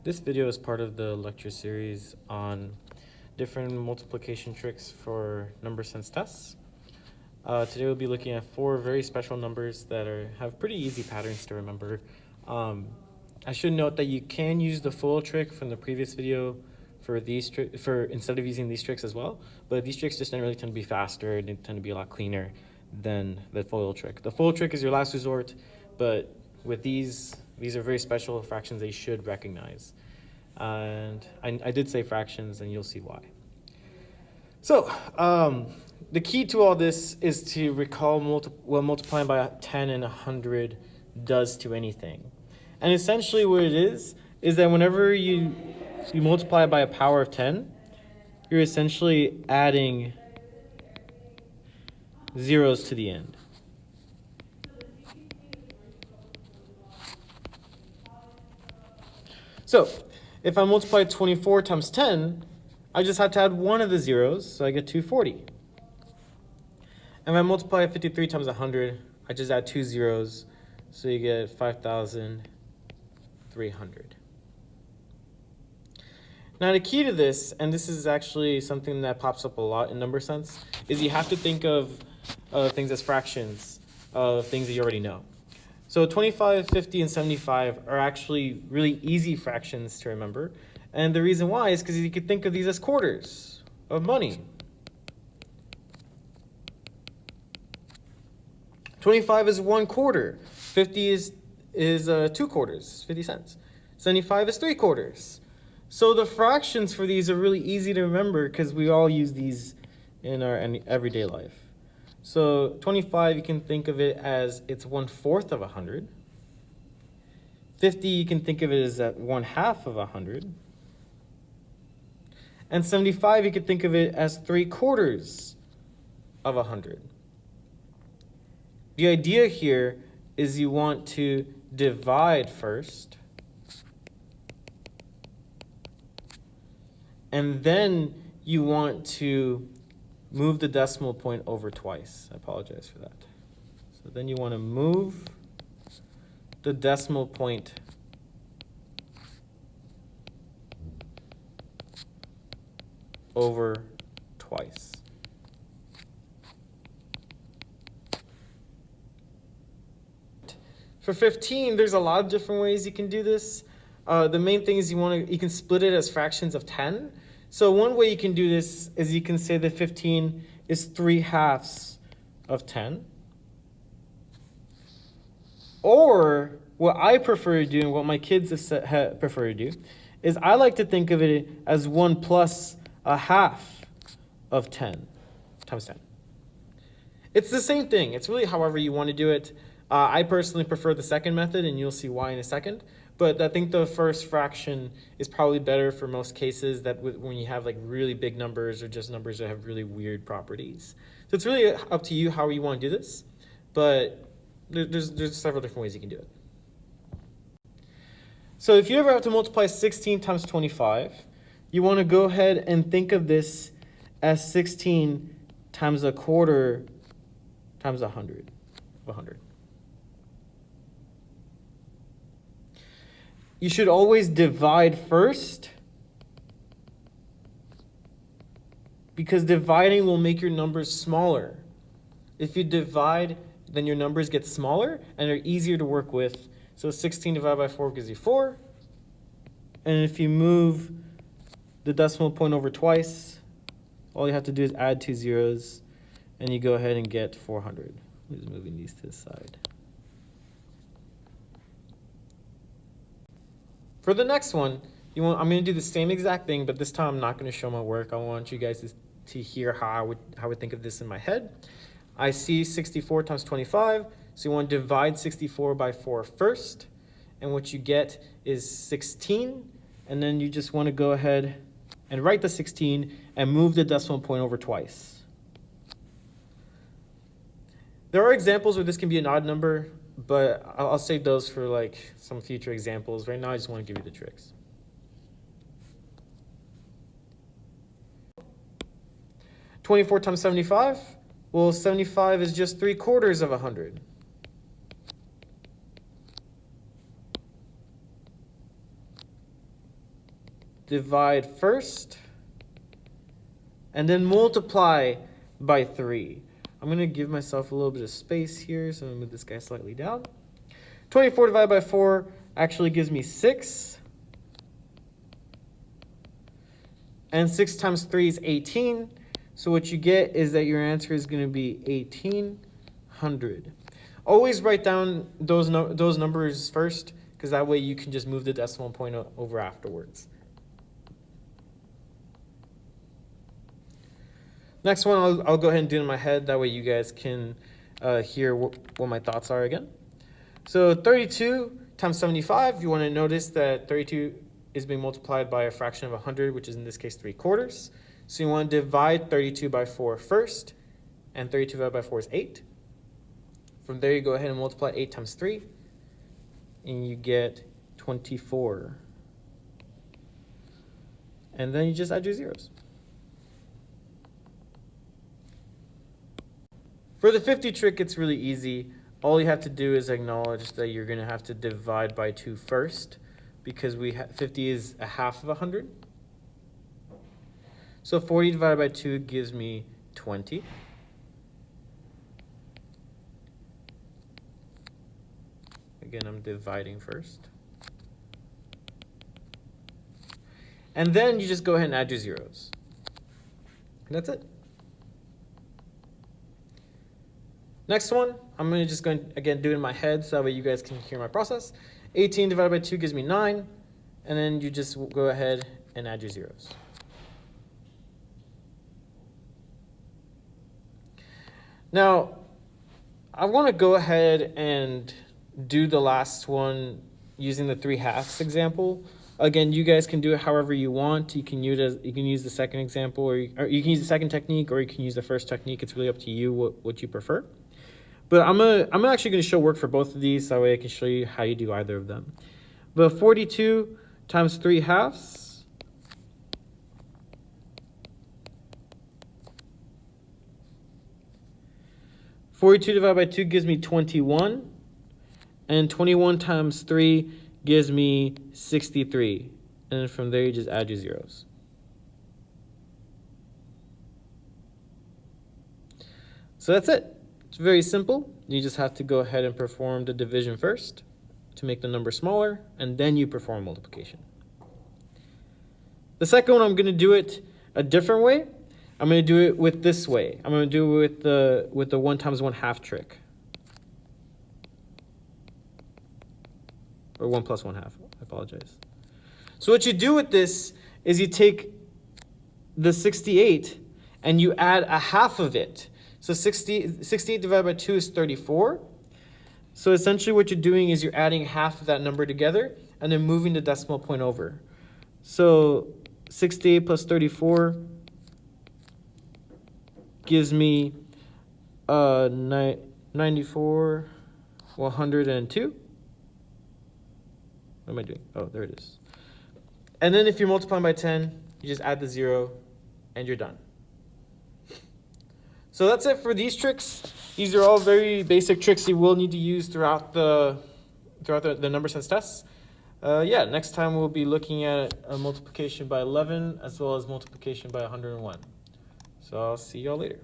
This video is part of the lecture series on different multiplication tricks for number sense tests. Today we'll be looking at 4 very special numbers that have pretty easy patterns to remember. I should note that you can use the full trick from the previous video for instead of using these tricks as well, but these tricks just generally tend to be faster and they tend to be a lot cleaner than the FOIL trick. The FOIL trick is your last resort, but with these are very special fractions they should recognize. And I did say fractions, and you'll see why. So the key to all this is to recall what multiplying by 10 and 100 does to anything. And essentially what it is that whenever you multiply by a power of 10, you're essentially adding zeros to the end. So if I multiply 24 times 10, I just have to add one of the zeros, so I get 240. And if I multiply 53 times 100, I just add 2 zeros, so you get 5,300. Now the key to this, and this is actually something that pops up a lot in number sense, is you have to think of things as fractions of things that you already know. So 25, 50, and 75 are actually really easy fractions to remember. And the reason why is because you could think of these as quarters of money. 25 is 1 quarter. 50 is 2 quarters, 50 cents. 75 is 3 quarters. So the fractions for these are really easy to remember because we all use these in our everyday life. So 25, you can think of it as it's 1/4 of 100. 50, you can think of it as at 1/2 of 100. And 75, you can think of it as 3/4 of 100. The idea here is you want to divide first, and then you want to move the decimal point over twice. I apologize for that. So then you want to move the decimal point over twice. For 15, there's a lot of different ways you can do this. The main thing is you can split it as fractions of 10. So one way you can do this is you can say that 15 is 3/2 of 10. Or what I prefer to do, and what my kids prefer to do, is I like to think of it as 1 plus 1/2 of 10 times 10. It's the same thing. It's really however you want to do it. I personally prefer the second method, and you'll see why in a second. But I think the first fraction is probably better for most cases when you have like really big numbers or just numbers that have really weird properties. So it's really up to you how you want to do this. But there's several different ways you can do it. So if you ever have to multiply 16 times 25, you want to go ahead and think of this as 16 times 1/4 times 100 of 100. You should always divide first, because dividing will make your numbers smaller. If you divide, then your numbers get smaller and are easier to work with. So 16 divided by 4 gives you 4. And if you move the decimal point over twice, all you have to do is add 2 zeros, and you go ahead and get 400. I'm just moving these to the side. For the next one, I'm going to do the same exact thing, but this time I'm not going to show my work. I want you guys to hear how I would think of this in my head. I see 64 times 25, so you want to divide 64 by 4 first, and what you get is 16, and then you just want to go ahead and write the 16 and move the decimal point over twice. There are examples where this can be an odd number, but I'll save those for like some future examples. Right now, I just want to give you the tricks. (24 times 75? Well, 75 is just 3/4 of 100. divide first, and then multiply by 3. I'm going to give myself a little bit of space here, so I'm going to move this guy slightly down. 24 divided by 4 actually gives me 6. And 6 times 3 is 18. So what you get is that your answer is going to be 1800. Always write down those numbers first, because that way you can just move the decimal point over afterwards. Next one, I'll go ahead and do it in my head. That way you guys can hear what my thoughts are again. So 32 times 75, you want to notice that 32 is being multiplied by a fraction of 100, which is in this case 3/4. So you want to divide 32 by 4 first, and 32 divided by 4 is 8. From there, you go ahead and multiply 8 times 3, and you get 24. And then you just add your zeros. For the 50 trick, it's really easy. All you have to do is acknowledge that you're going to have to divide by 2 first, because 50 is a half of 100. So 40 divided by 2 gives me 20. Again, I'm dividing first. And then you just go ahead and add your zeros. And that's it. Next one, I'm just going to, again, do it in my head so that way you guys can hear my process. 18 divided by 2 gives me 9. And then you just go ahead and add your zeros. Now, I want to go ahead and do the last one using the 3/2 example. Again, you guys can do it however you want. You can use the second example, or you can use the second technique, or you can use the first technique. It's really up to you what you prefer. But I'm actually going to show work for both of these, so that way I can show you how you do either of them. But 42 times 3/2. (42 divided by 2 gives me 21. And 21 times 3 gives me 63. And then from there, you just add your zeros. So that's it. It's very simple. You just have to go ahead and perform the division first to make the number smaller, and then you perform multiplication. The second one, I'm going to do it a different way. I'm going to do it with this way. I'm going to do it with the 1 times 1/2 trick. Or 1 plus 1/2. I apologize. So what you do with this is you take the 68 and you add a half of it. So 68 divided by 2 is 34. So essentially what you're doing is you're adding half of that number together and then moving the decimal point over. So 68 plus 34 gives me 94, 102. What am I doing? Oh, there it is. And then if you're multiplying by 10, you just add the 0 and you're done. So that's it for these tricks. These are all very basic tricks you will need to use throughout the number sense tests. Next time we'll be looking at a multiplication by 11 as well as multiplication by 101. So I'll see y'all later.